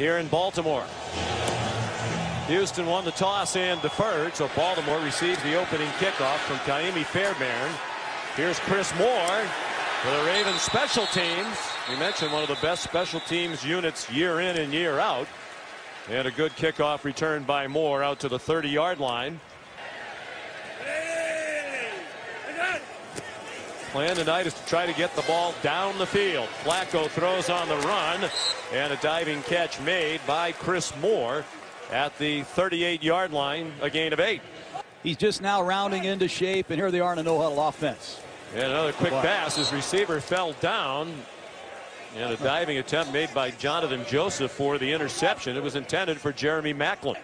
here in Baltimore. Houston won the toss and deferred, so Baltimore receives the opening kickoff from Kaimi Fairbairn. Here's Chris Moore for the Ravens special teams. We mentioned one of the best special teams units year in and year out. And a good kickoff return by Moore out to the 30-yard line. Plan tonight is to try to get the ball down the field. Flacco throws on the run, and a diving catch made by Chris Moore at the 38-yard line, a gain of 8. He's just now rounding into shape, and here they are in a no-huddle offense. And another quick pass. His receiver fell down, and a diving attempt made by Jonathan Joseph for the interception. It was intended for Jeremy Maclin.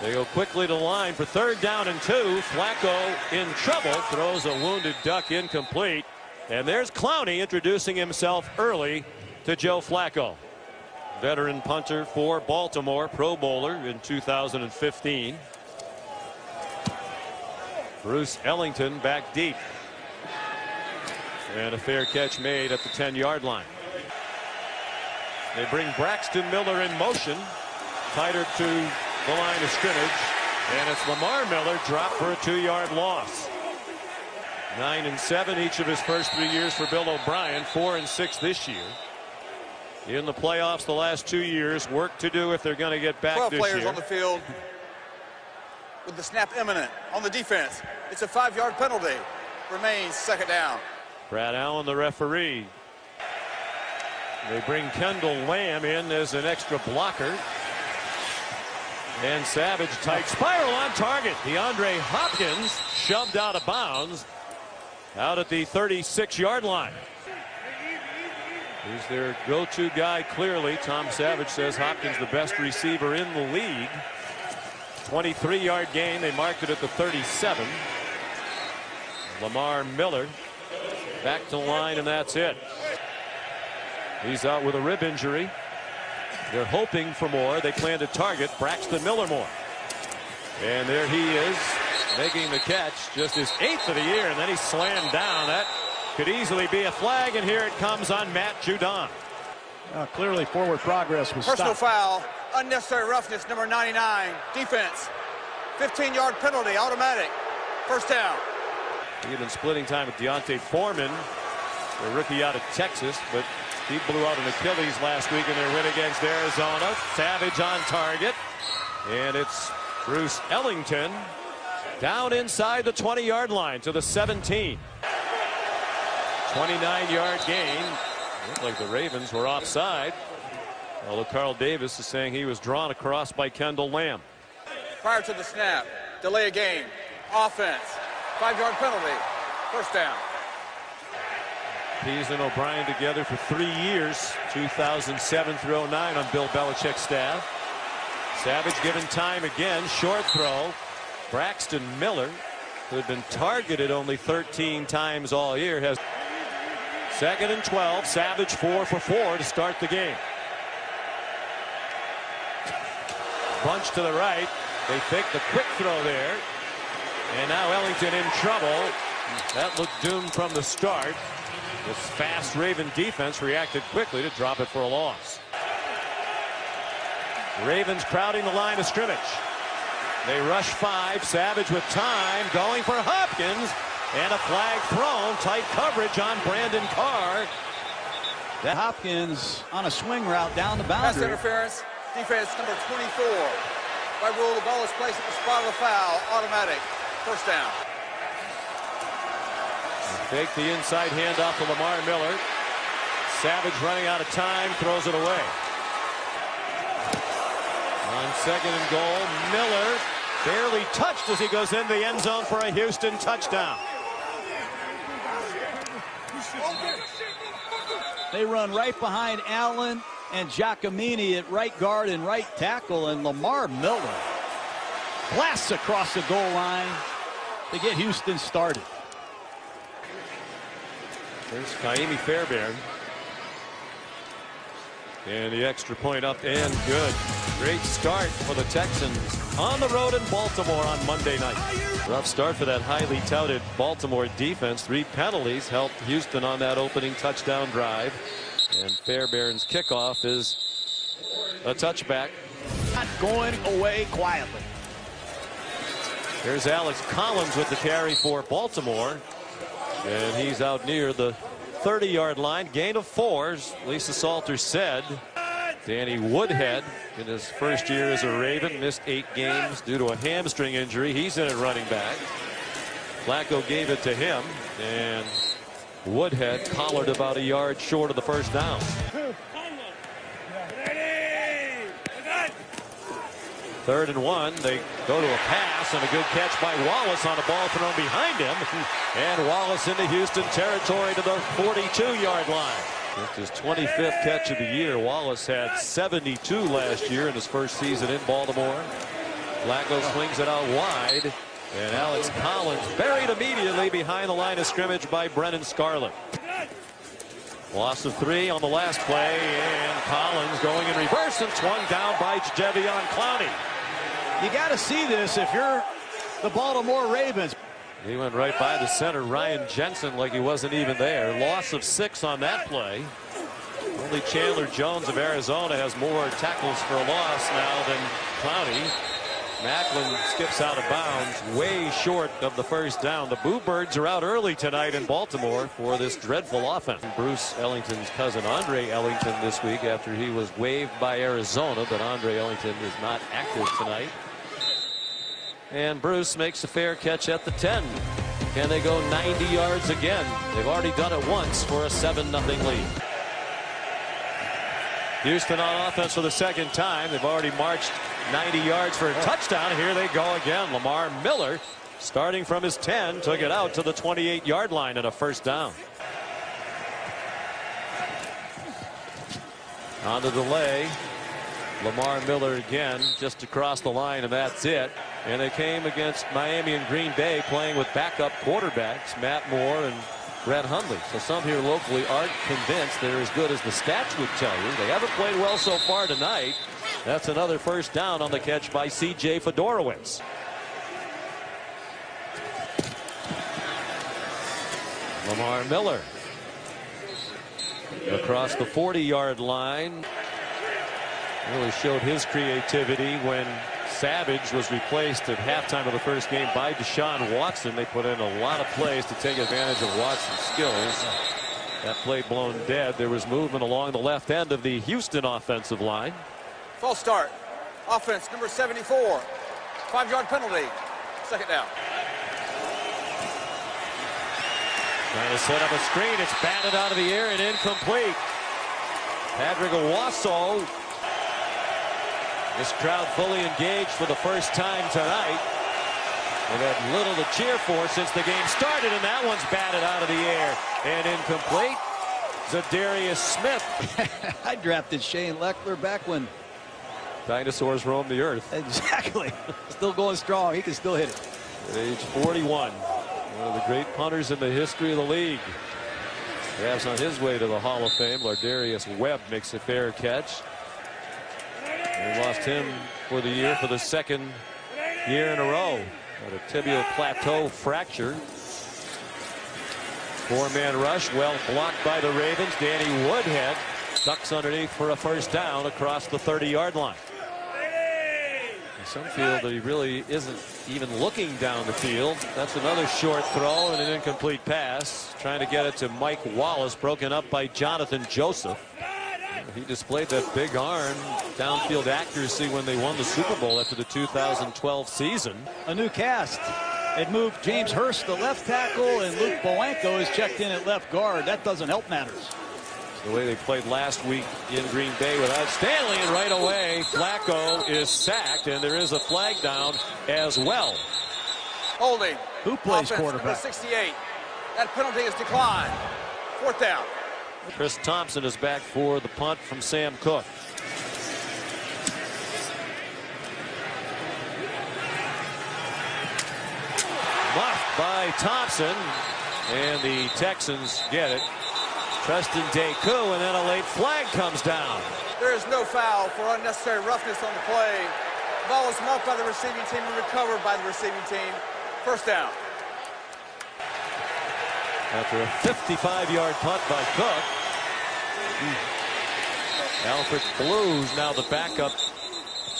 They go quickly to the line for 3rd down and 2. Flacco in trouble, throws a wounded duck incomplete. And there's Clowney introducing himself early to Joe Flacco. Veteran punter for Baltimore, Pro Bowler in 2015. Bruce Ellington back deep. And a fair catch made at the 10-yard line. They bring Braxton Miller in motion, tighter to the line of scrimmage, and it's Lamar Miller dropped for a 2-yard loss. 9-7 each of his first 3 years for Bill O'Brien. 4-6 this year. In the playoffs the last 2 years. Work to do if they're going to get back 12 this players year. on the field with the snap imminent on the defense. It's a 5-yard penalty. Remains 2nd down. Brad Allen, the referee. They bring Kendall Lamb in as an extra blocker. And Savage tight spiral on target. DeAndre Hopkins shoved out of bounds out at the 36-yard line. He's their go-to guy clearly. Tom Savage says Hopkins the best receiver in the league. 23-yard gain. They marked it at the 37. Lamar Miller back to the line, and that's it. He's out with a rib injury. They're hoping for more. They plan to target Braxton Miller more. And there he is making the catch, just his 8th of the year, and then he's slammed down. That could easily be a flag, and here it comes on Matt Judon. Clearly forward progress was Personal stopped. foul, unnecessary roughness, number 99. Defense, 15-yard penalty, automatic. 1st down. He'd been splitting time with Deontay Foreman, the rookie out of Texas, but he blew out an Achilles last week in their win against Arizona. Savage on target, and it's Bruce Ellington down inside the 20-yard line to the 17. 29-yard gain. Looked like the Ravens were offside, although Carl Davis is saying he was drawn across by Kendall Lamb. Prior to the snap, delay a game, offense, 5-yard penalty, 1st down. Pease and O'Brien together for 3 years, 2007 through 09 on Bill Belichick's staff. Savage given time again, short throw. Braxton Miller, who had been targeted only 13 times all year, has 2nd and 12. Savage 4 for 4 to start the game. Bunch to the right. They fake the quick throw there. And now Ellington in trouble. That looked doomed from the start. This fast Raven defense reacted quickly to drop it for a loss. Ravens crowding the line of scrimmage. They rush 5. Savage with time, going for Hopkins, and a flag thrown. Tight coverage on Brandon Carr. That Hopkins on a swing route down the Pass boundary. interference, defense number 24. By rule, the ball is placed at the spot of the foul, automatic. 1st down. Fake the inside handoff to Lamar Miller. Savage running out of time, throws it away. On 2nd and goal, Miller barely touched as he goes into the end zone for a Houston touchdown. They run right behind Allen and Giacomini at right guard and right tackle, and Lamar Miller blasts across the goal line to get Houston started. There's Kaimi Fairbairn. And the extra point up and good. Great start for the Texans on the road in Baltimore on Monday night. Rough start for that highly touted Baltimore defense. 3 penalties helped Houston on that opening touchdown drive. And Fairbairn's kickoff is a touchback. Not going away quietly. Here's Alex Collins with the carry for Baltimore. And he's out near the 30-yard line. Gain of 4, as Lisa Salter said. Danny Woodhead, in his first year as a Raven, missed 8 games due to a hamstring injury. He's in at running back. Flacco gave it to him, and Woodhead collared about a yard short of the first down. Third and 1. They go to a pass, and a good catch by Wallace on a ball thrown behind him. And Wallace into Houston territory to the 42-yard line. It's his 25th catch of the year. Wallace had 72 last year in his first season in Baltimore. Flacco swings it out wide, and Alex Collins buried immediately behind the line of scrimmage by Brennan Scarlett. Loss of 3 on the last play, and Collins going in reverse and swung down by Jadeveon Clowney. You got to see this if you're the Baltimore Ravens. He went right by the center, Ryan Jensen, like he wasn't even there. Loss of 6 on that play. Only Chandler Jones of Arizona has more tackles for a loss now than Clowney. Macklin skips out of bounds, way short of the first down. The Boo Birds are out early tonight in Baltimore for this dreadful offense. Bruce Ellington's cousin Andre Ellington this week after he was waived by Arizona, but Andre Ellington is not active tonight. And Bruce makes a fair catch at the 10. Can they go 90 yards again? They've already done it once for a 7-0 lead. Houston on offense for the second time. They've already marched 90 yards for a touchdown. Here they go again. Lamar Miller, starting from his 10, took it out to the 28-yard line and a first down. On the delay, Lamar Miller again just across the line, and that's it. And they came against Miami and Green Bay playing with backup quarterbacks, Matt Moore and Brett Hundley. So some here locally aren't convinced they're as good as the stats would tell you. They haven't played well so far tonight. That's another first down on the catch by C.J. Fedorowicz. Lamar Miller across the 40-yard line. Really showed his creativity when Savage was replaced at halftime of the first game by Deshaun Watson. They put in a lot of plays to take advantage of Watson's skills. That play blown dead. There was movement along the left end of the Houston offensive line. False start. Offense number 74. 5-yard penalty. Second down. Trying to set up a screen. It's batted out of the air and incomplete. Patrick Owasso. This crowd fully engaged for the first time tonight. They've had little to cheer for since the game started, and that one's batted out of the air and incomplete. Zadarius Smith. I drafted Shane Leckler back when dinosaurs roamed the earth. Exactly. Still going strong. He can still hit it. At age 41. One of the great punters in the history of the league. Perhaps on his way to the Hall of Fame. Lardarius Webb makes a fair catch. We lost him for the year for the second year in a row. Had a tibial plateau fracture. 4-man rush, well blocked by the Ravens. Danny Woodhead ducks underneath for a first down across the 30-yard line. Some feel that he really isn't even looking down the field. That's another short throw and an incomplete pass. Trying to get it to Mike Wallace, broken up by Jonathan Joseph. He displayed that big arm downfield accuracy when they won the Super Bowl after the 2012 season. A new cast. It moved James Hurst to left tackle, and Luke Bowanko is checked in at left guard. That doesn't help matters. The way they played last week in Green Bay without Stanley, and right away Flacco is sacked, and there is a flag down as well. Holding. Who plays Offense, quarterback? number 68. That penalty is declined. Fourth down. Chris Thompson is back for the punt from Sam Cook. Muffed by Thompson, and the Texans get it. Preston Deku, and then a late flag comes down. There is no foul for unnecessary roughness on the play. The ball was muffed by the receiving team and recovered by the receiving team. First down. After a 55-yard punt by Cook. Alfred Blues now the backup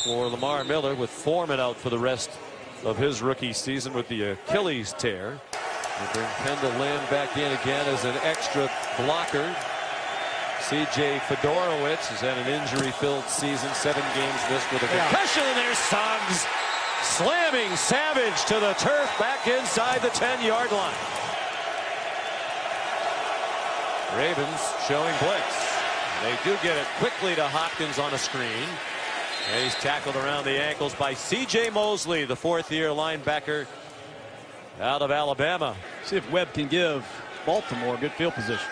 for Lamar Miller, with Foreman out for the rest of his rookie season with the Achilles tear. They bring Kendall Lynn back in again as an extra blocker. C.J. Fedorowicz has had an injury-filled season, 7 games missed with a concussion. And there's Suggs slamming Savage to the turf back inside the 10-yard line. Ravens showing blitz. They do get it quickly to Hopkins on a screen. And he's tackled around the ankles by C.J. Mosley, the 4th-year linebacker out of Alabama. See if Webb can give Baltimore good field position.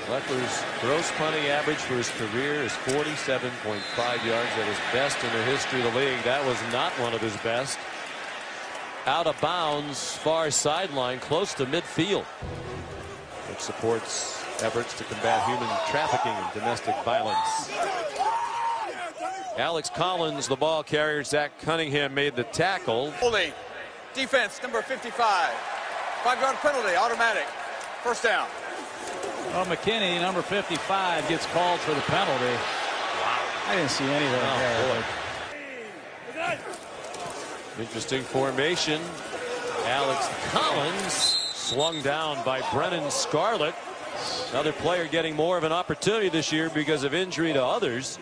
Leckler's gross punting average for his career is 47.5 yards. That is best in the history of the league. That was not one of his best. Out of bounds, far sideline, close to midfield, which supports efforts to combat human trafficking and domestic violence. Alex Collins, the ball carrier. Zach Cunningham made the tackle. Holding. Defense, number 55. 5-yard penalty, automatic. First down. Well, McKinney, number 55, gets called for the penalty. Wow. I didn't see anything there. Interesting formation. Alex Collins slung down by Brennan Scarlett. Another player getting more of an opportunity this year because of injury to others.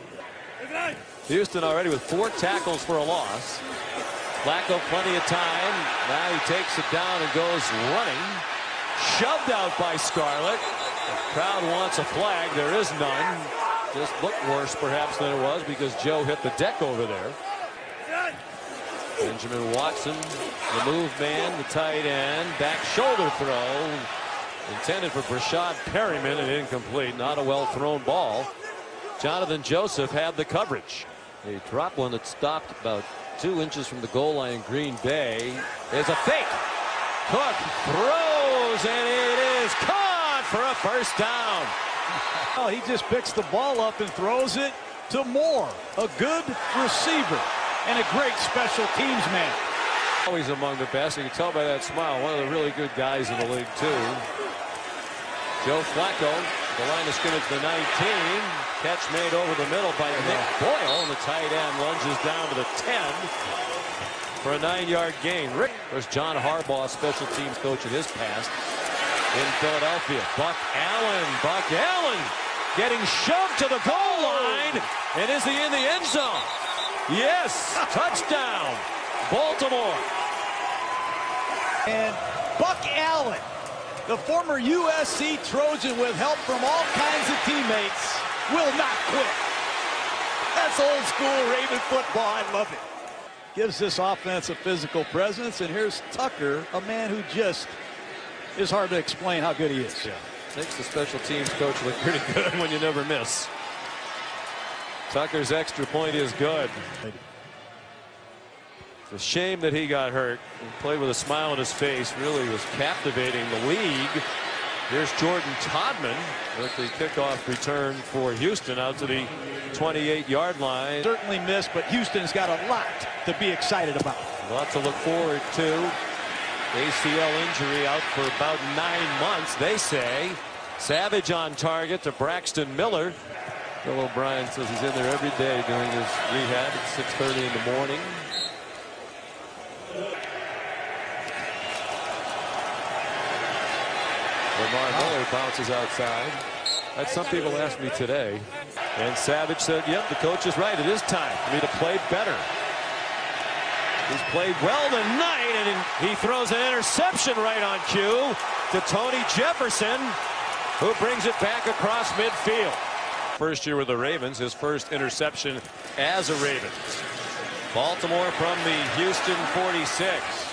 Houston already with 4 tackles for a loss. Flacco plenty of time. Now he takes it down and goes running. Shoved out by Scarlett. The crowd wants a flag. There is none. Just looked worse perhaps than it was because Joe hit the deck over there. Benjamin Watson, the move man, the tight end, back shoulder throw. Intended for Brashad Perryman and incomplete. Not a well thrown ball. Jonathan Joseph had the coverage. He dropped one that stopped about 2 inches from the goal line. Green Bay. There's a fake. Cook throws and it is caught for a first down. Oh, he just picks the ball up and throws it to Moore, a good receiver and a great special teams man. Always among the best. You can tell by that smile. One of the really good guys in the league too. Joe Flacco, the line of scrimmage, the 19. Catch made over the middle by Nick Boyle, and the tight end lunges down to the 10 for a 9-yard gain. There's John Harbaugh, special teams coach in his past in Philadelphia. Buck Allen getting shoved to the goal line. And is he in the end zone? Yes, touchdown, Baltimore. And Buck Allen, the former USC Trojan with help from all kinds of teammates, will not quit. That's old school Raven football. I love it. Gives this offense a physical presence. And here's Tucker, a man who just is hard to explain how good he is. Yeah. Makes the special teams coach look pretty good when you never miss. Tucker's extra point is good. It's a shame that he got hurt. He played with a smile on his face. Really was captivating the league. Here's Jordan Todman with the kickoff return for Houston out to the 28-yard line. Certainly missed, but Houston's got a lot to be excited about. A lot to look forward to. ACL injury out for about 9 months, they say. Savage on target to Braxton Miller. Bill O'Brien says he's in there every day doing his rehab at 6:30 in the morning. Lamar Miller bounces outside. That's some people asked me today. And Savage said, yep, the coach is right. It is time for me to play better. He's played well tonight, and he throws an interception right on cue to Tony Jefferson, who brings it back across midfield. First year with the Ravens, his first interception as a Raven. Baltimore from the Houston 46.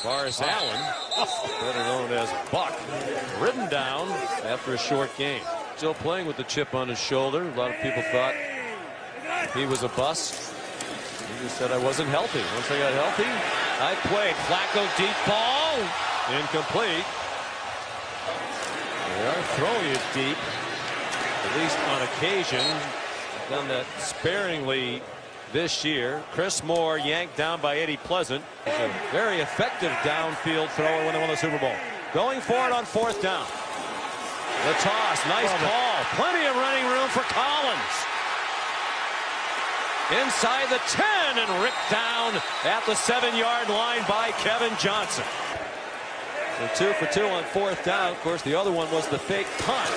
Boris Allen, better known as Buck, ridden down after a short game. Still playing with the chip on his shoulder. A lot of people thought he was a bust. He just said, I wasn't healthy. Once I got healthy, I played. Flacco deep ball. Incomplete. They are throwing it deep, at least on occasion. Done that sparingly this year. Chris Moore yanked down by Eddie Pleasant. He's a very effective downfield thrower when they won the Super Bowl. Going for it on 4th down. The toss, nice call. Plenty of running room for Collins. Inside the 10 and ripped down at the 7-yard line by Kevin Johnson. So 2 for 2 on 4th down. Of course, the other one was the fake punt.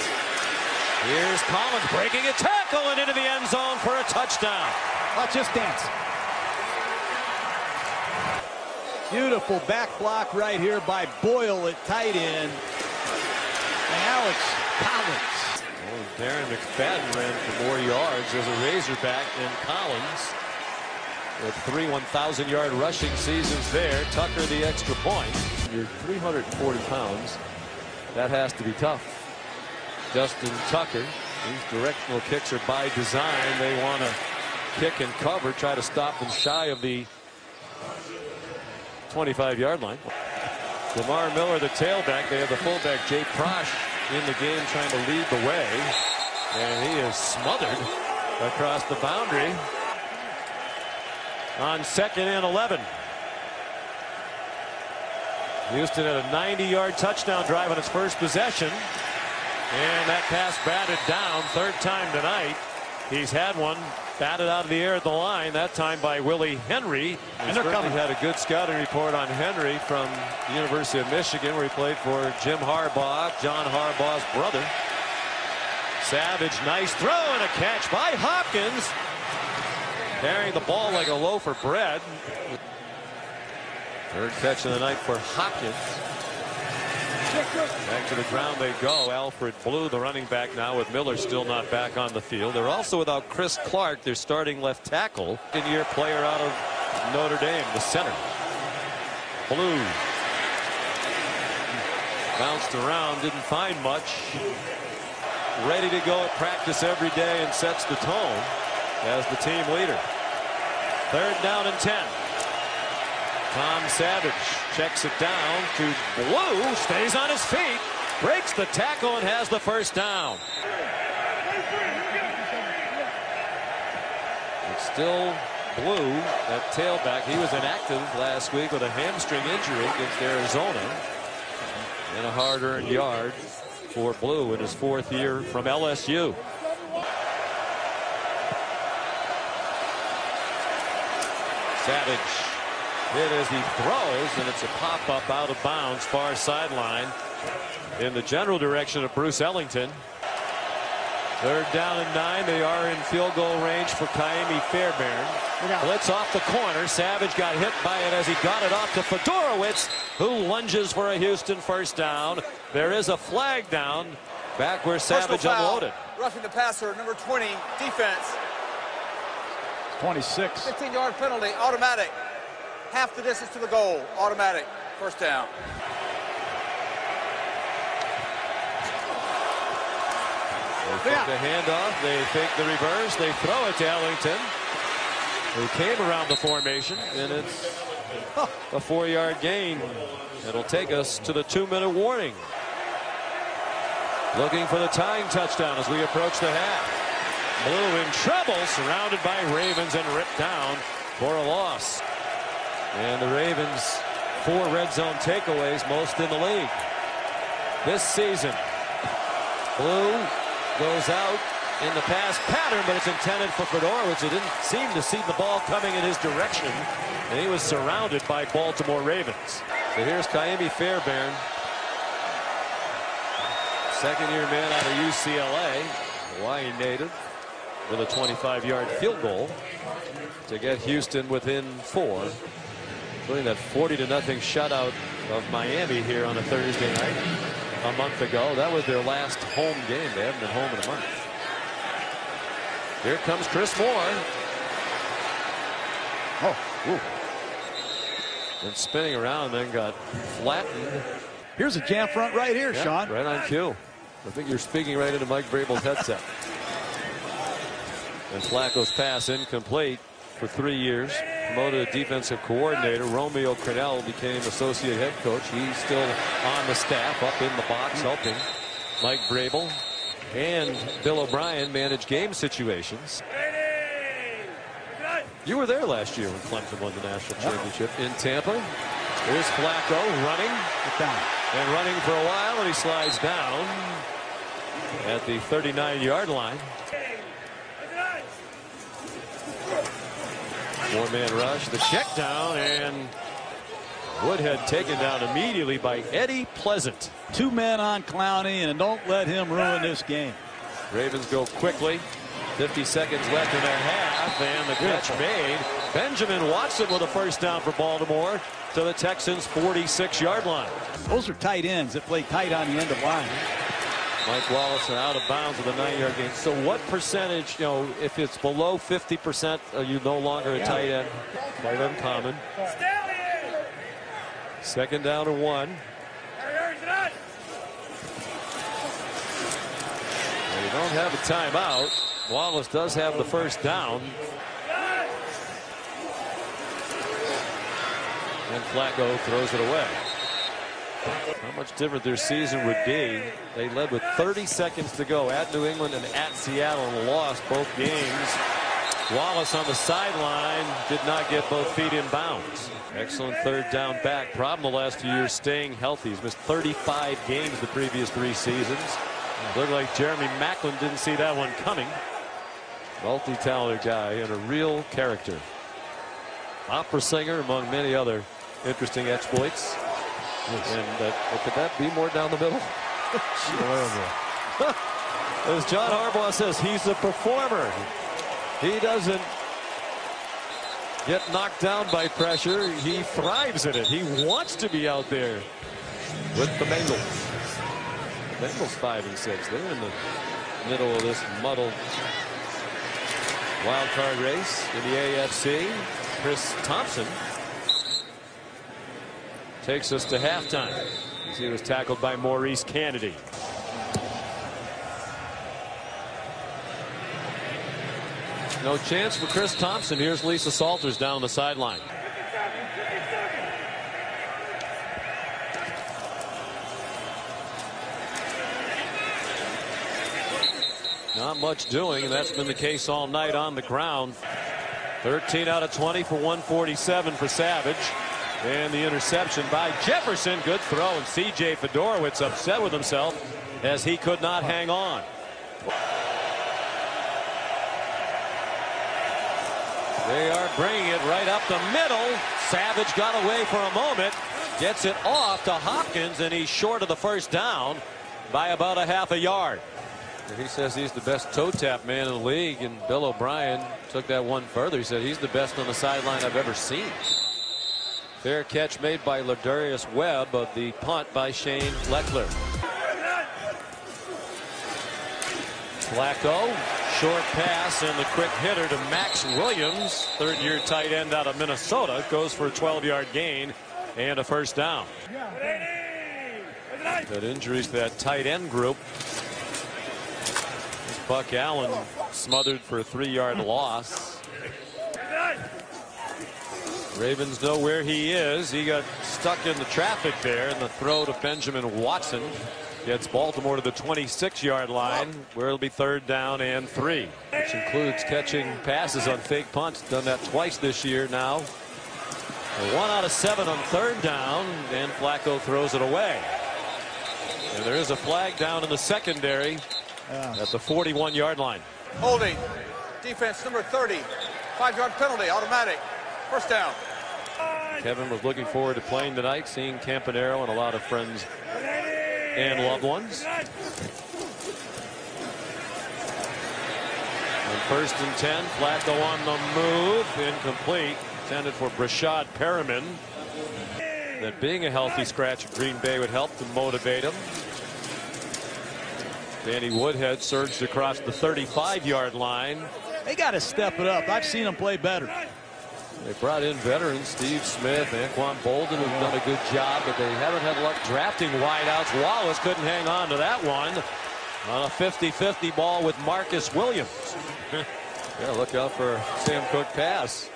Here's Collins breaking a tackle and into the end zone for a touchdown. Watch this dance. Beautiful back block right here by Boyle at tight end. And Alex Collins. Oh, Darren McFadden ran for more yards as a Razorback than Collins. With 3 1,000-yard rushing seasons there. Tucker the extra point. You're 340 pounds. That has to be tough. Justin Tucker. These directional kicks are by design. They want to kick and cover, try to stop them shy of the 25-yard line. Lamar Miller, the tailback. They have the fullback, Jay Prosh, in the game trying to lead the way. And he is smothered across the boundary on 2nd and 11. Houston had a 90-yard touchdown drive on its first possession. And that pass batted down 3rd time tonight. He's had one batted out of the air at the line, that time by Willie Henry. And certainly had a good scouting report on Henry from the University of Michigan, where he played for Jim Harbaugh, John Harbaugh's brother. Savage, nice throw and a catch by Hopkins. Carrying the ball like a loaf of bread. 3rd catch of the night for Hopkins. Back to the ground they go. Alfred Blue, the running back now, with Miller still not back on the field. They're also without Chris Clark, their starting left tackle. Second-year player out of Notre Dame, the center. Blue bounced around, didn't find much. Ready to go at practice every day and sets the tone as the team leader. 3rd down and 10. Tom Savage checks it down to Blue, stays on his feet, breaks the tackle and has the 1st down. It's still Blue, that tailback. He was inactive last week with a hamstring injury against Arizona. And a hard-earned yard for Blue in his 4th year from LSU. Savage hit as he throws, and it's a pop-up out of bounds, far sideline in the general direction of Bruce Ellington. 3rd down and 9. They are in field goal range for Kaimi Fairbairn. Blitz off the corner. Savage got hit by it as he got it off to Fedorowicz, who lunges for a Houston 1st down. There is a flag down back where Savage unloaded. Roughing the passer, number 20, defense. 26. 15-yard penalty, automatic. Half the distance to the goal, automatic. 1st down. They fake the handoff, they fake the reverse, they throw it to Ellington, who came around the formation, and it's a 4-yard gain. It'll take us to the 2-minute warning. Looking for the tying touchdown as we approach the half. Blue in trouble, surrounded by Ravens and ripped down for a loss. And the Ravens 4 red zone takeaways, most in the league this season. Blue goes out in the pass pattern, but it's intended for Fedorowicz, who didn't seem to see the ball coming in his direction, and he was surrounded by Baltimore Ravens. So here's Kaimi Fairbairn, 2nd-year man out of UCLA, Hawaii native, with a 25-yard field goal to get Houston within 4. Including that 40-0 shutout of Miami here on a Thursday night a month ago. That was their last home game. They haven't been home in a month. Here comes Chris Moore. And spinning around, then got flattened. Here's a jam front right here, Sean. Right on cue. I think you're speaking right into Mike Vrabel's headset. And Flacco's pass incomplete for 3 years. Promoted a defensive coordinator. Romeo Crennel became associate head coach. He's still on the staff, up in the box, helping Mike Vrabel and Bill O'Brien manage game situations. You were there last year when Clemson won the national championship in Tampa. Here's Flacco running. Get down. And running for a while, and he slides down. at the 39-yard line. Four-man rush, the check down, and Woodhead taken down immediately by Eddie Pleasant. 2 men on Clowney, and don't let him ruin this game. Ravens go quickly. 50 seconds left in their half, and the catch made. Benjamin Watson with a first down for Baltimore to the Texans' 46-yard line. Those are tight ends that play tight on the end of line. Mike Wallace out of bounds with a 9-yard gain. So what percentage, if it's below 50%, are you no longer a tight end? Quite uncommon. Second down and 1. Well, you don't have a timeout. Wallace does have the first down. And Flacco throws it away. How much different their season would be. They led with 30 seconds to go at New England and at Seattle and lost both games. Wallace on the sideline did not get both feet in bounds. Excellent third down back. Problem the last few years staying healthy. He's missed 35 games the previous 3 seasons. Looked like Jeremy Maclin didn't see that one coming. Multi-talented guy and a real character. Opera singer among many other interesting exploits. And could that be more down the middle? As John Harbaugh says, he's a performer. He doesn't get knocked down by pressure. He thrives in it. He wants to be out there with the Bengals. The Bengals 5-6. They're in the middle of this muddled wild card race in the AFC. Chris Thompson takes us to halftime as he was tackled by Maurice Kennedy. No chance for Chris Thompson. Here's Lisa Salters down the sideline. Not much doing, and that's been the case all night on the ground. 13 out of 20 for 147 for Savage. And the interception by Jefferson. Good throw, and C.J. Fedorowicz upset with himself as he could not hang on. They are bringing it right up the middle. Savage got away for a moment. Gets it off to Hopkins, and he's short of the first down by about a half a yard. He says he's the best toe tap man in the league, and Bill O'Brien took that one further. He said he's the best on the sideline I've ever seen. Fair catch made by Ladarius Webb of the punt by Shane Leckler. Flacco, short pass, and the quick hitter to Max Williams, third-year tight end out of Minnesota, goes for a 12-yard gain and a first down. Got injuries to that tight end group. Buck Allen smothered for a 3-yard loss. Ravens know where he is. He got stuck in the traffic there, and the throw to Benjamin Watson gets Baltimore to the 26-yard line, where it'll be third down and 3, which includes catching passes on fake punts. Done that twice this year now. 1 out of 7 on third down, and Flacco throws it away. And there is a flag down in the secondary at the 41-yard line. Holding. Defense number 30. 5-yard penalty, automatic. First down. Kevin was looking forward to playing tonight, seeing Campanaro and a lot of friends and loved ones. And first and 10, Flacco on the move, incomplete. Intended for Brashad Perriman. That being a healthy scratch at Green Bay would help to motivate him. Danny Woodhead surged across the 35-yard line. They got to step it up. I've seen them play better. They brought in veterans Steve Smith, Anquan Bolden, who've done a good job, but they haven't had luck drafting wideouts. Wallace couldn't hang on to that one on a 50-50 ball with Marcus Williams. Yeah, look out for Sam Cook pass.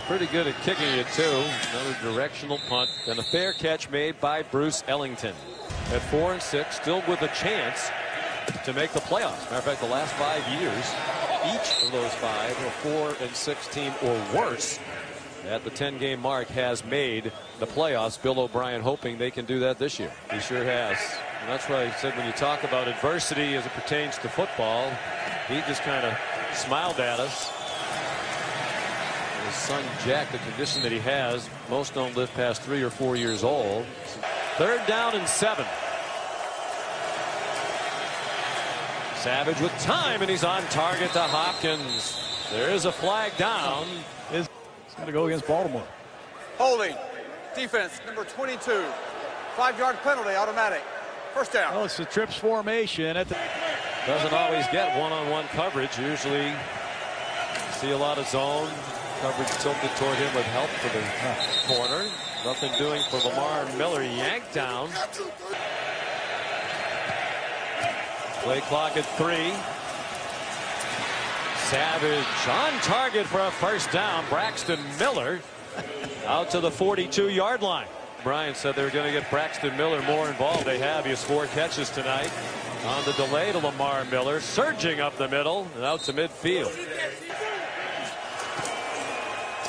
Pretty good at kicking it too. Another directional punt, and a fair catch made by Bruce Ellington. At 4-6, still with a chance to make the playoffs. Matter of fact, the last 5 years, each of those 5 are 4-6 team or worse at the 10-game mark has made the playoffs. Bill O'Brien hoping they can do that this year. He sure has. And that's why I said when you talk about adversity as it pertains to football, he just kind of smiled at us. His son Jack, the condition that he has, most don't live past 3 or 4 years old. 3rd down and 7. Savage with time, and he's on target to Hopkins. There is a flag down. It's going to go against Baltimore. Holding. Defense, number 22. 5-yard penalty, automatic. First down. Oh, it's the trips formation. Doesn't always get one-on-one coverage. Usually see a lot of zone coverage tilted toward him with help for the corner. Nothing doing for Lamar Miller. Yanked down. Play clock at 3. Savage on target for a first down. Braxton Miller out to the 42-yard line. Brian said they were going to get Braxton Miller more involved. They have. He has 4 catches tonight. On the delay to Lamar Miller, surging up the middle and out to midfield.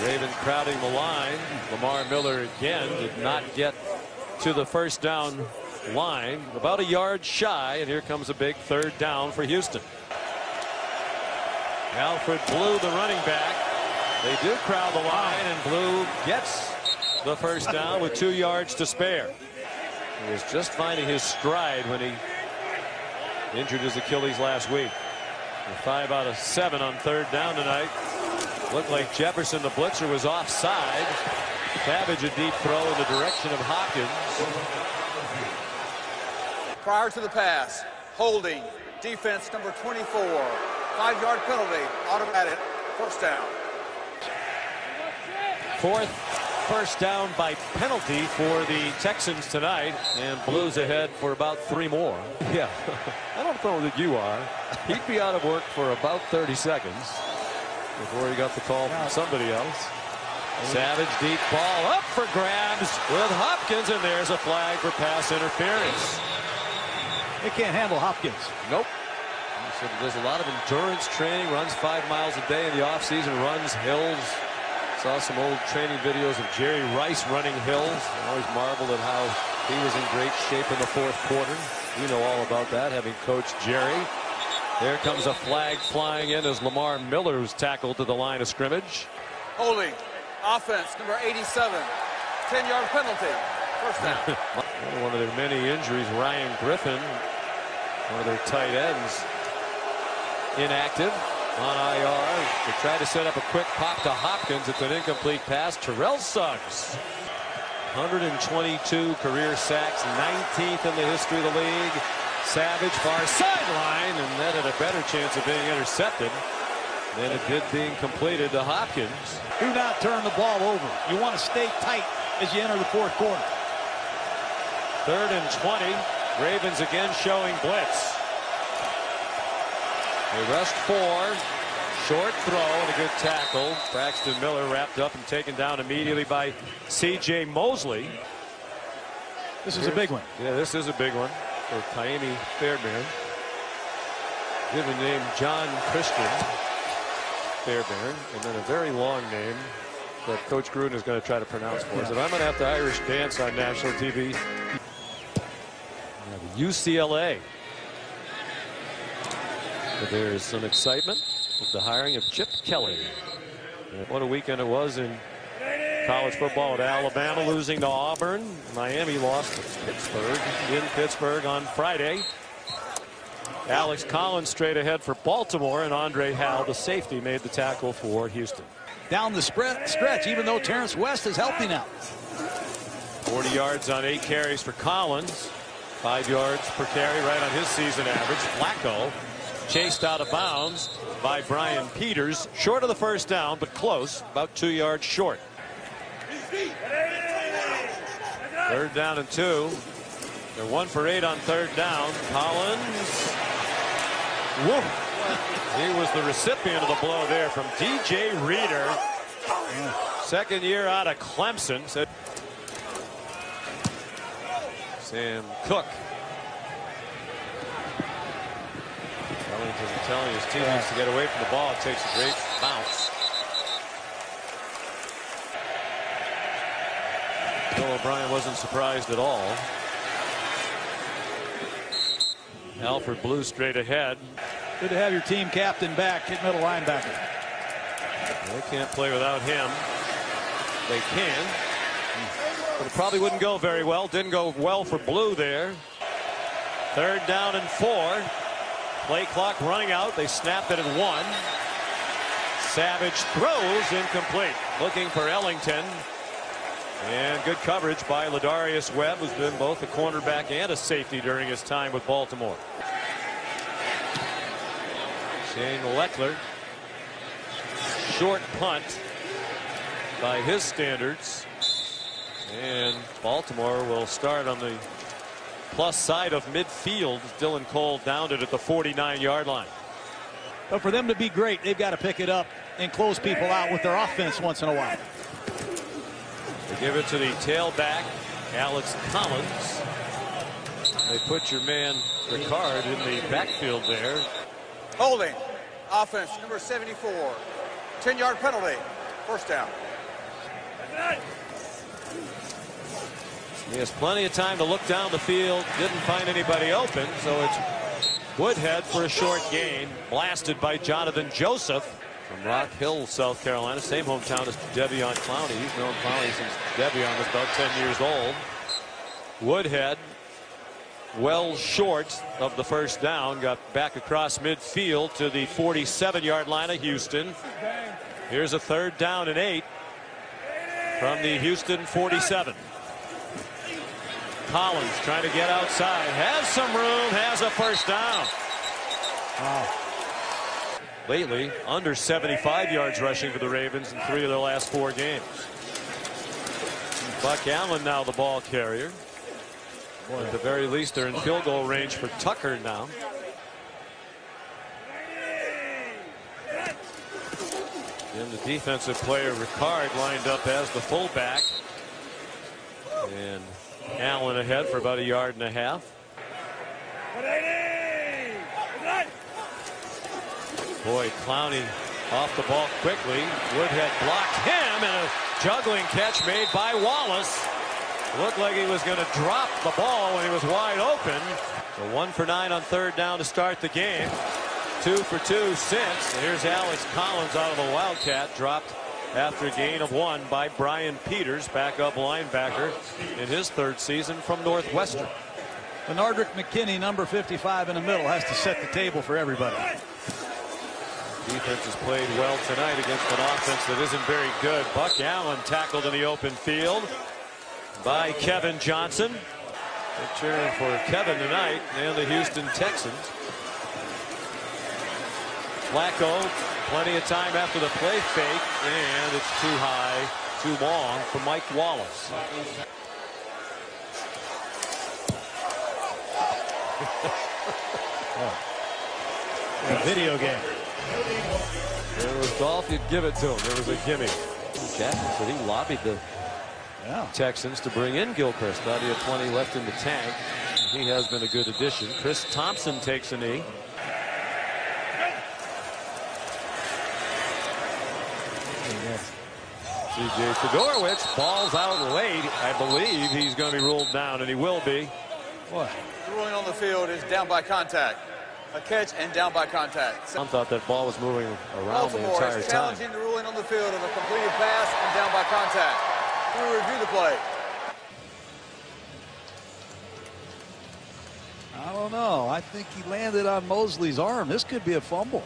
Ravens crowding the line. Lamar Miller again did not get to the first down line. About a yard shy, and here comes a big 3rd down for Houston. Alfred Blue, the running back. They do crowd the line, and Blue gets the first down with 2 yards to spare. He was just finding his stride when he injured his Achilles last week. 5 out of 7 on 3rd down tonight. Looked like Jefferson, the blitzer, was offside. Savage a deep throw in the direction of Hopkins. Prior to the pass, holding. Defense, number 24. 5-yard penalty, automatic. First down. 4th first down by penalty for the Texans tonight, and Blues ahead for about 3 more. Yeah, I don't know that you are. He'd be out of work for about 30 seconds before he got the call from somebody else. Savage deep ball up for grabs with Hopkins, and there's a flag for pass interference. They can't handle Hopkins. Nope. He said he does a lot of endurance training, runs 5 miles a day in the offseason, runs hills. Saw some old training videos of Jerry Rice running hills. I always marveled at how he was in great shape in the 4th quarter. You know all about that, having coached Jerry. There comes a flag flying in as Lamar Miller was tackled to the line of scrimmage. Holding. Offense, number 87. 10-yard penalty. First down. One of their many injuries, Ryan Griffin, one of their tight ends, inactive. On IR. They tried to set up a quick pop to Hopkins. It's an incomplete pass. Terrell Suggs. 122 career sacks, 19th in the history of the league. Savage far sideline, and that had a better chance of being intercepted than it did being completed to Hopkins. Do not turn the ball over. You want to stay tight as you enter the 4th quarter. 3rd and 20. Ravens again showing blitz. They rushed 4. Short throw and a good tackle. Braxton Miller wrapped up and taken down immediately by C.J. Mosley. This is a big one. Yeah, this is a big one for Taimi Fairbairn. Given name John Christian Fairbairn, and then a very long name that Coach Gruden is going to try to pronounce for us. And I'm going to have to Irish dance on national TV. The UCLA. But there is some excitement with the hiring of Chip Kelly. And what a weekend it was in college football with Alabama losing to Auburn. Miami lost to Pittsburgh in Pittsburgh on Friday. Alex Collins straight ahead for Baltimore, and Andre Hal, the safety, made the tackle for Houston. Down the stretch, even though Terrence West is healthy now. 40 yards on 8 carries for Collins. 5 yards per carry, right on his season average. Flacco chased out of bounds by Brian Peters. Short of the first down, but close. About 2 yards short. 3rd down and 2. They're 1 for 8 on 3rd down. Collins. Whoop. He was the recipient of the blow there from DJ Reader. 2nd year out of Clemson. Sam Cook. Ellington telling his teammates to get away from the ball. It takes a great bounce. Bill O'Brien wasn't surprised at all. Alfred Blue straight ahead. Good to have your team captain back at middle linebacker. They can't play without him. They can. But it probably wouldn't go very well. Didn't go well for Blue there. 3rd down and 4. Play clock running out. They snapped it at 1. Savage throws incomplete. Looking for Ellington. And good coverage by Ladarius Webb, who's been both a cornerback and a safety during his time with Baltimore. Shane Leckler. Short punt by his standards. And Baltimore will start on the plus side of midfield. Dylan Cole downed it at the 49-yard line. But for them to be great, they've got to pick it up and close people out with their offense once in a while. They give it to the tailback, Alex Collins. They put your man Ricard in the backfield there. Holding. Offense, number 74. 10-yard penalty. 1st down. He has plenty of time to look down the field. Didn't find anybody open, so it's Woodhead for a short gain. Blasted by Jonathan Joseph from Rock Hill, South Carolina. Same hometown as Devion Clowney. He's known Clowney since Devion was about 10 years old. Woodhead well short of the 1st down. Got back across midfield to the 47-yard line of Houston. Here's a 3rd down and 8 from the Houston 47. Collins trying to get outside. Has some room. Has a 1st down. Wow. Lately, under 75 yards rushing for the Ravens in 3 of their last 4 games. Buck Allen now the ball carrier. Boy, at the very least, they're in field goal range for Tucker now. And the defensive player Ricard lined up as the fullback. And Allen ahead for about 1.5 yards. Boy, Clowney off the ball quickly. Woodhead blocked him, and a juggling catch made by Wallace. Looked like he was going to drop the ball when he was wide open. So 1 for 9 on 3rd down to start the game. 2 for 2 since. And here's Alex Collins out of the Wildcat, dropped after a gain of 1 by Brian Peters, backup linebacker in his 3rd season from Northwestern. Bernardrick McKinney, number 55 in the middle, has to set the table for everybody. Defense has played well tonight against an offense that isn't very good. Buck Allen tackled in the open field by Kevin Johnson. They're cheering for Kevin tonight and the Houston Texans. Flacco, plenty of time after the play fake, and it's too high, too long for Mike Wallace. A video game. There was golf, you'd give it to him. There was a gimme. Jackson said he lobbied the Texans to bring in Gilchrist. Thought he had plenty left in the tank. He has been a good addition. Chris Thompson takes a knee. C.J. Fedorowicz balls out late. I believe he's going to be ruled down, and he will be. What? The ruling on the field is down by contact. A catch and down by contact. I thought that ball was moving around the Baltimore entire is time. challenging the ruling on the field of a completed pass and down by contact. We review the play. I don't know. I think he landed on Mosley's arm. This could be a fumble.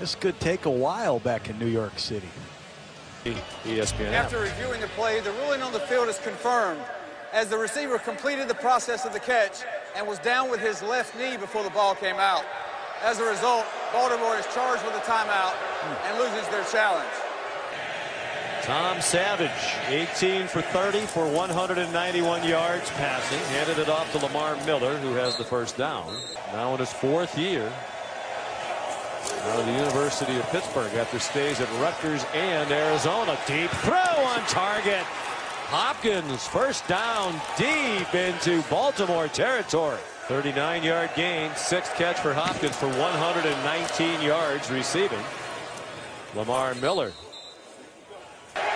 This could take a while back in New York City. ESPN. After reviewing the play, the ruling on the field is confirmed as the receiver completed the process of the catch and was down with his left knee before the ball came out. As a result, Baltimore is charged with a timeout and loses their challenge. Tom Savage, 18 for 30 for 191 yards passing. Handed it off to Lamar Miller, who has the 1st down. Now in his 4th year out of the University of Pittsburgh after stays at Rutgers and Arizona. Deep throw on target. Hopkins, 1st down deep into Baltimore territory. 39-yard gain, 6th catch for Hopkins for 119 yards receiving. Lamar Miller.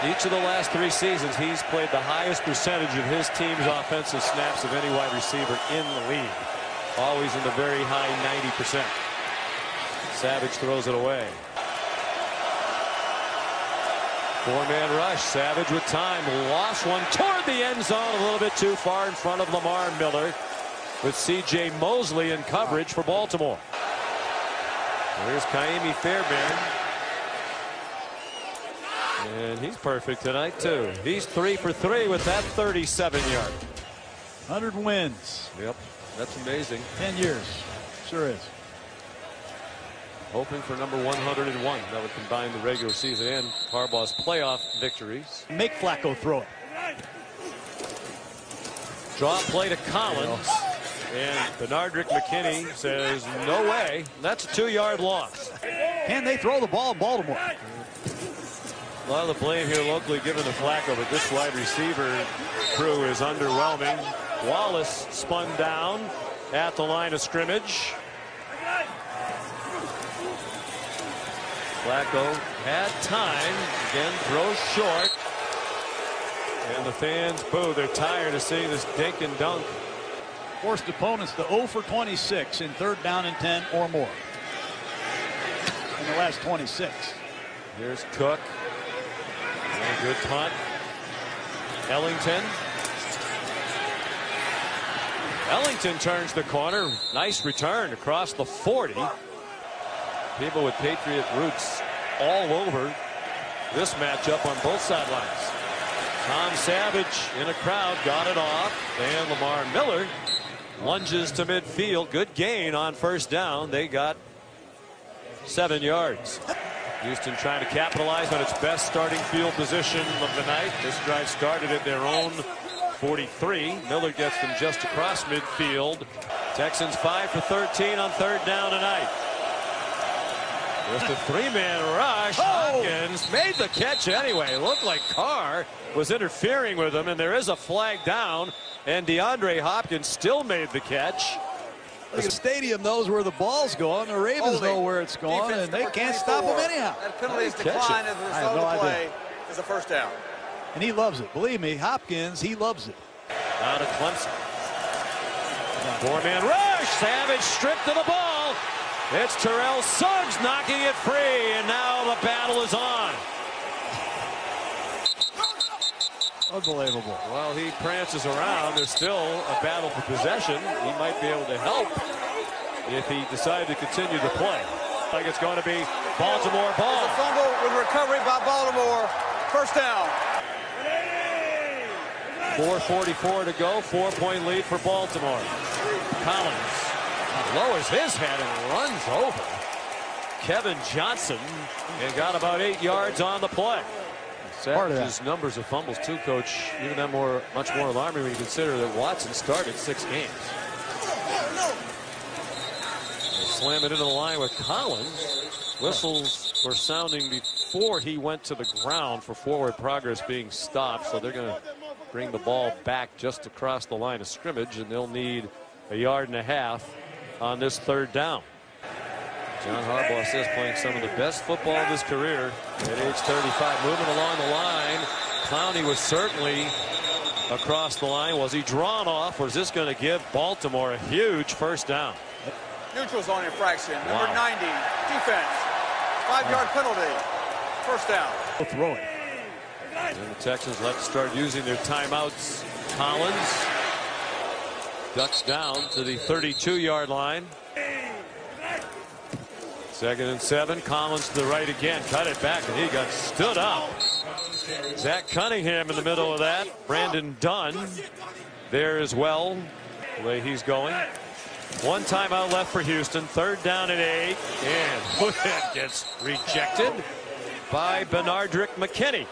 Each of the last 3 seasons, he's played the highest percentage of his team's offensive snaps of any wide receiver in the league. always in the very high 90%. Savage throws it away. Four-man rush. Savage with time. Lost one toward the end zone. A little bit too far in front of Lamar Miller. With C.J. Mosley in coverage for Baltimore. There's Kaimi Fairbairn. And he's perfect tonight, too. He's 3 for 3 with that 37-yard. 100 wins. Yep, that's amazing. 10 years. Sure is. Hoping for number 101. That would combine the regular season and Harbaugh's playoff victories. Make Flacco throw it. Draw play to Collins. And Benardrick McKinney says, no way. That's a 2-yard loss. Can they throw the ball in Baltimore? A lot of the blame here locally given to Flacco, but this wide receiver crew is underwhelming. Wallace spun down at the line of scrimmage. Flacco had time. Again, throws short. And the fans boo. They're tired of seeing this dink and dunk. Forced opponents to 0 for 26 in 3rd down and 10 or more. In the last 26. Here's Cook. And a good punt. Ellington. Ellington turns the corner. Nice return across the 40. People with Patriot roots all over this matchup on both sidelines. Tom Savage in a crowd got it off. And Lamar Miller lunges to midfield. Good gain on 1st down. They got 7 yards. Houston trying to capitalize on its best starting field position of the night. This drive started at their own 43. Miller gets them just across midfield. Texans 5 for 13 on 3rd down tonight. Just a 3-man rush. Hopkins made the catch anyway. Looked like Carr was interfering with him, and there is a flag down. And DeAndre Hopkins still made the catch. The stadium knows where the ball's going. The Ravens know where it's going, and they can't stop him anyhow. That penalty is declined as a result of the play is a 1st down. And he loves it. Believe me, Hopkins, he loves it. Out of Clemson. 4-man rush. Savage stripped to the ball. It's Terrell Suggs knocking it free, and now the battle is on. Unbelievable. While he prances around, there's still a battle for possession. He might be able to help if he decided to continue the play. Like it's going to be Baltimore ball. It's a fumble with recovery by Baltimore. 1st down. 4:44 to go. 4-point lead for Baltimore. Collins lowers his head and runs over Kevin Johnson and got about 8 yards on the play. Savage's numbers of fumbles too, Coach. Even that much more alarming when you consider that Watson started 6 games. They slam it into the line with Collins. Whistles were sounding before he went to the ground for forward progress being stopped. So they're going to bring the ball back just across the line of scrimmage, and they'll need a 1.5 yards on this 3rd down. John Harbaugh says playing some of the best football of his career at age 35. Moving along the line. Clowney was certainly across the line. Was he drawn off? Was this going to give Baltimore a huge 1st down? Neutral zone infraction. Number 90. Defense. 5-yard penalty. 1st down. We'll throw it. And the Texans let start using their timeouts. Collins ducks down to the 32-yard line. 2nd and 7. Collins to the right again. Cut it back, and he got stood up. Zach Cunningham in the middle of that. Brandon Dunn there as well, the way he's going. 1 timeout left for Houston. 3rd down and 8. And Woodhead gets rejected by Benardrick McKinney.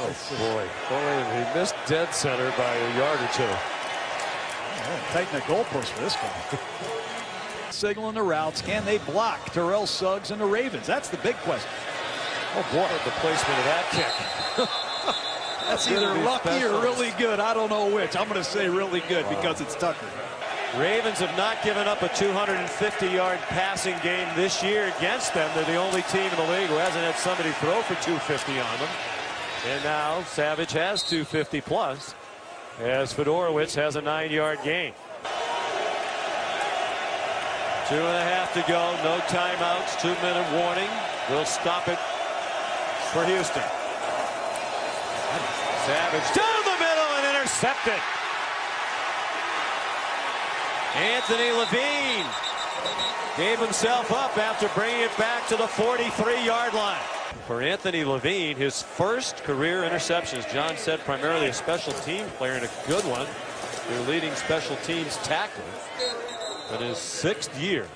Oh, boy. He missed dead center by a yard or 2. Tighten the goalpost for this guy. Signaling the routes. Can they block Terrell Suggs and the Ravens? That's the big question. Oh, boy. The placement of that kick. That's either lucky or really good. I don't know which. I'm going to say really good because it's Tucker. Ravens have not given up a 250-yard passing game this year against them. They're the only team in the league who hasn't had somebody throw for 250 on them. And now Savage has 250 plus. as Fedorowicz has a 9-yard gain. 2.5 to go. No timeouts. 2-minute warning. We'll stop it for Houston. Savage down the middle and intercepted. Anthony Levine gave himself up after bringing it back to the 43-yard line. For Anthony Levine, his first career interception, as John said, primarily a special team player and a good one. Their leading special teams tackler. In his 6th year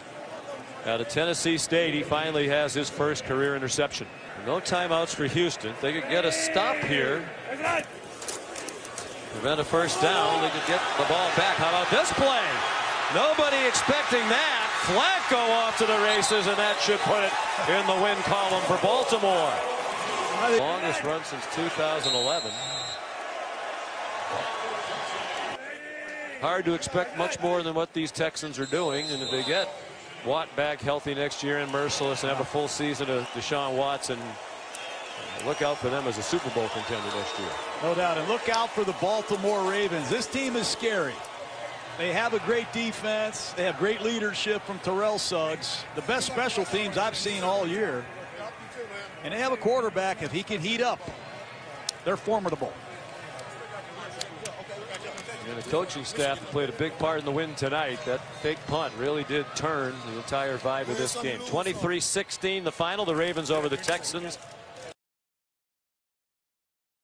out of Tennessee State, he finally has his first career interception. No timeouts for Houston. They could get a stop here. Prevent a first down. They could get the ball back. How about this play? Nobody expecting that. Flacco off to the races, and that should put it in the win column for Baltimore. Longest run since 2011. Hard to expect much more than what these Texans are doing, and if they get Watt back healthy next year and Merciless and have a full season of Deshaun Watson, look out for them as a Super Bowl contender next year. No doubt, and look out for the Baltimore Ravens. This team is scary. They have a great defense. They have great leadership from Terrell Suggs, the best special teams I've seen all year. And they have a quarterback, if he can heat up, they're formidable. And the coaching staff played a big part in the win tonight. That fake punt really did turn the entire vibe of this game. 23-16 the final. The Ravens over the Texans.